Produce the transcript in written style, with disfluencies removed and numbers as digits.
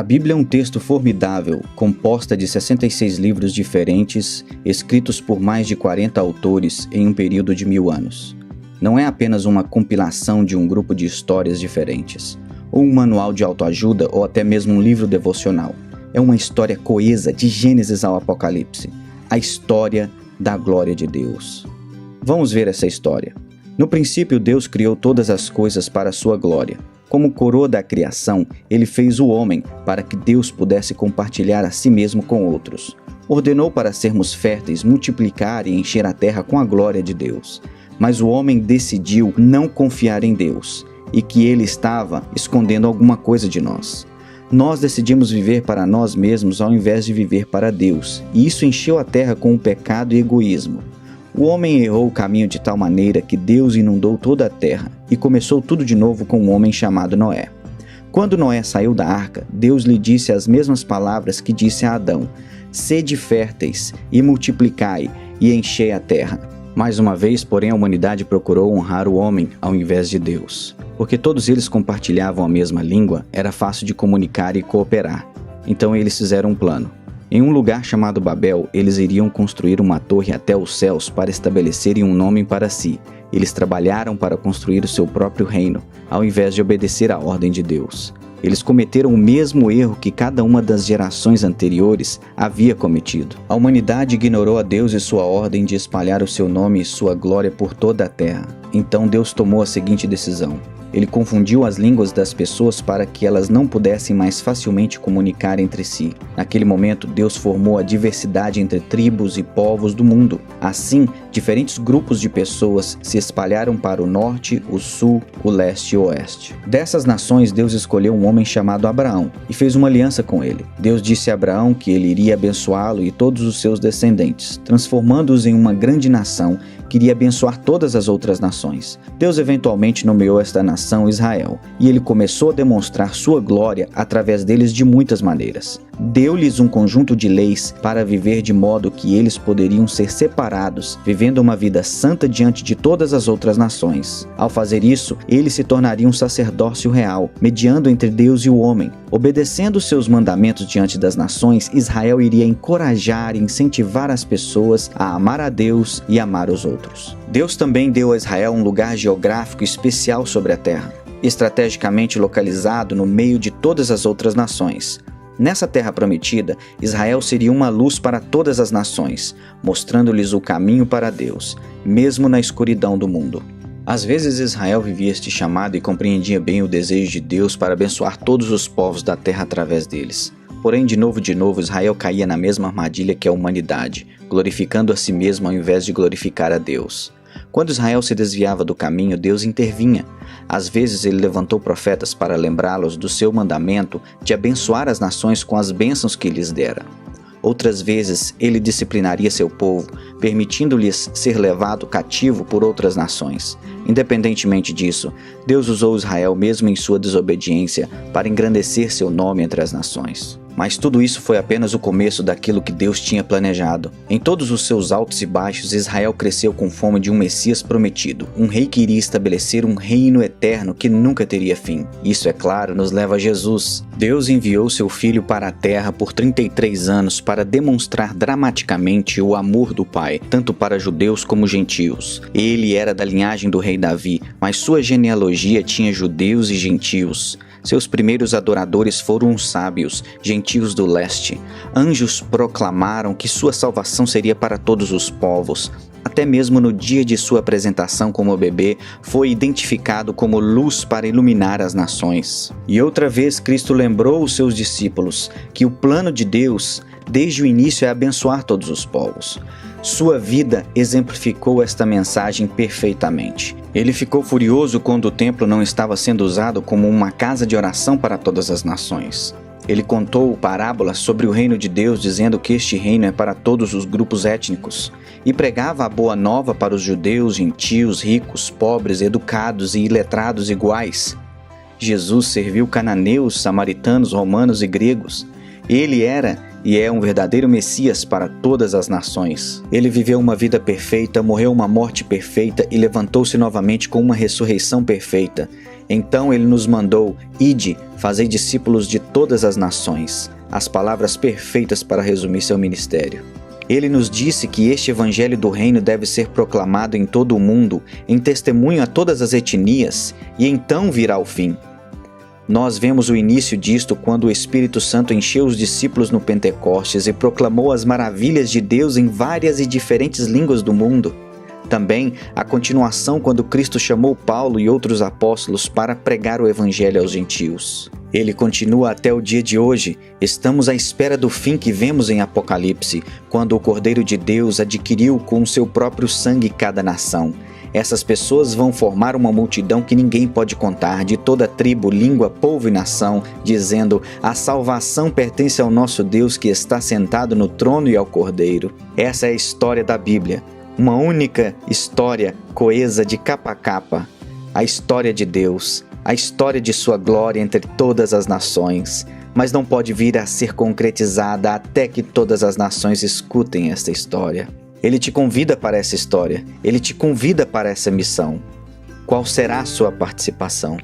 Bíblia é um texto formidável, composta de 66 livros diferentes, escritos por mais de 40 autores em um período de 1000 anos. Não é apenas uma compilação de um grupo de histórias diferentes, ou um manual de autoajuda ou até mesmo um livro devocional. É uma história coesa de Gênesis ao Apocalipse, a história da glória de Deus. Vamos ver essa história. No princípio, Deus criou todas as coisas para a sua glória. Como coroa da criação, ele fez o homem para que Deus pudesse compartilhar a si mesmo com outros. Ordenou para sermos férteis, multiplicar e encher a terra com a glória de Deus. Mas o homem decidiu não confiar em Deus e que ele estava escondendo alguma coisa de nós. Nós decidimos viver para nós mesmos ao invés de viver para Deus, e isso encheu a terra com o pecado e egoísmo. O homem errou o caminho de tal maneira que Deus inundou toda a terra e começou tudo de novo com um homem chamado Noé. Quando Noé saiu da arca, Deus lhe disse as mesmas palavras que disse a Adão: "Sede férteis e multiplicai e enchei a terra." Mais uma vez, porém, a humanidade procurou honrar o homem ao invés de Deus. Porque todos eles compartilhavam a mesma língua, era fácil de comunicar e cooperar. Então eles fizeram um plano. Em um lugar chamado Babel, eles iriam construir uma torre até os céus para estabelecerem um nome para si. Eles trabalharam para construir o seu próprio reino, ao invés de obedecer à ordem de Deus. Eles cometeram o mesmo erro que cada uma das gerações anteriores havia cometido. A humanidade ignorou a Deus e sua ordem de espalhar o seu nome e sua glória por toda a terra. Então Deus tomou a seguinte decisão. Ele confundiu as línguas das pessoas para que elas não pudessem mais facilmente comunicar entre si. Naquele momento, Deus formou a diversidade entre tribos e povos do mundo. Assim, diferentes grupos de pessoas se espalharam para o norte, o sul, o leste e o oeste. Dessas nações, Deus escolheu um homem chamado Abraão e fez uma aliança com ele. Deus disse a Abraão que ele iria abençoá-lo e todos os seus descendentes, transformando-os em uma grande nação que iria abençoar todas as outras nações. Deus eventualmente nomeou esta nação Israel, e ele começou a demonstrar sua glória através deles de muitas maneiras. Deu-lhes um conjunto de leis para viver de modo que eles poderiam ser separados, vivendo uma vida santa diante de todas as outras nações. Ao fazer isso, eles se tornariam um sacerdócio real, mediando entre Deus e o homem. Obedecendo seus mandamentos diante das nações, Israel iria encorajar e incentivar as pessoas a amar a Deus e amar os outros. Deus também deu a Israel um lugar geográfico especial sobre a terra, estrategicamente localizado no meio de todas as outras nações. Nessa terra prometida, Israel seria uma luz para todas as nações, mostrando-lhes o caminho para Deus, mesmo na escuridão do mundo. Às vezes Israel vivia este chamado e compreendia bem o desejo de Deus para abençoar todos os povos da terra através deles. Porém, de novo, Israel caía na mesma armadilha que a humanidade, glorificando a si mesmo ao invés de glorificar a Deus. Quando Israel se desviava do caminho, Deus intervinha. Às vezes ele levantou profetas para lembrá-los do seu mandamento de abençoar as nações com as bênçãos que lhes dera. Outras vezes ele disciplinaria seu povo, permitindo-lhes ser levado cativo por outras nações. Independentemente disso, Deus usou Israel mesmo em sua desobediência para engrandecer seu nome entre as nações. Mas tudo isso foi apenas o começo daquilo que Deus tinha planejado. Em todos os seus altos e baixos, Israel cresceu com fome de um Messias prometido, um rei que iria estabelecer um reino eterno que nunca teria fim. Isso, é claro, nos leva a Jesus. Deus enviou seu Filho para a terra por 33 anos para demonstrar dramaticamente o amor do Pai, tanto para judeus como gentios. Ele era da linhagem do rei Davi, mas sua genealogia tinha judeus e gentios. Seus primeiros adoradores foram os sábios, gentios do leste. Anjos proclamaram que sua salvação seria para todos os povos. Até mesmo no dia de sua apresentação como bebê, foi identificado como luz para iluminar as nações. E outra vez Cristo lembrou os seus discípulos que o plano de Deus, desde o início, é abençoar todos os povos. Sua vida exemplificou esta mensagem perfeitamente. Ele ficou furioso quando o templo não estava sendo usado como uma casa de oração para todas as nações. Ele contou parábolas sobre o reino de Deus, dizendo que este reino é para todos os grupos étnicos, e pregava a boa nova para os judeus, gentios, ricos, pobres, educados e iletrados iguais. Jesus serviu cananeus, samaritanos, romanos e gregos. Ele era e é um verdadeiro Messias para todas as nações. Ele viveu uma vida perfeita, morreu uma morte perfeita e levantou-se novamente com uma ressurreição perfeita. Então ele nos mandou: ide, fazei discípulos de todas as nações. As palavras perfeitas para resumir seu ministério. Ele nos disse que este evangelho do reino deve ser proclamado em todo o mundo, em testemunho a todas as etnias, e então virá o fim. Nós vemos o início disto quando o Espírito Santo encheu os discípulos no Pentecostes e proclamou as maravilhas de Deus em várias e diferentes línguas do mundo. Também a continuação quando Cristo chamou Paulo e outros apóstolos para pregar o evangelho aos gentios. Ele continua até o dia de hoje. Estamos à espera do fim que vemos em Apocalipse, quando o Cordeiro de Deus adquiriu com o seu próprio sangue cada nação. Essas pessoas vão formar uma multidão que ninguém pode contar, de toda tribo, língua, povo e nação, dizendo: a salvação pertence ao nosso Deus que está sentado no trono e ao Cordeiro. Essa é a história da Bíblia. Uma única história coesa de capa a capa. A história de Deus, a história de sua glória entre todas as nações. Mas não pode vir a ser concretizada até que todas as nações escutem esta história. Ele te convida para essa história. Ele te convida para essa missão. Qual será a sua participação?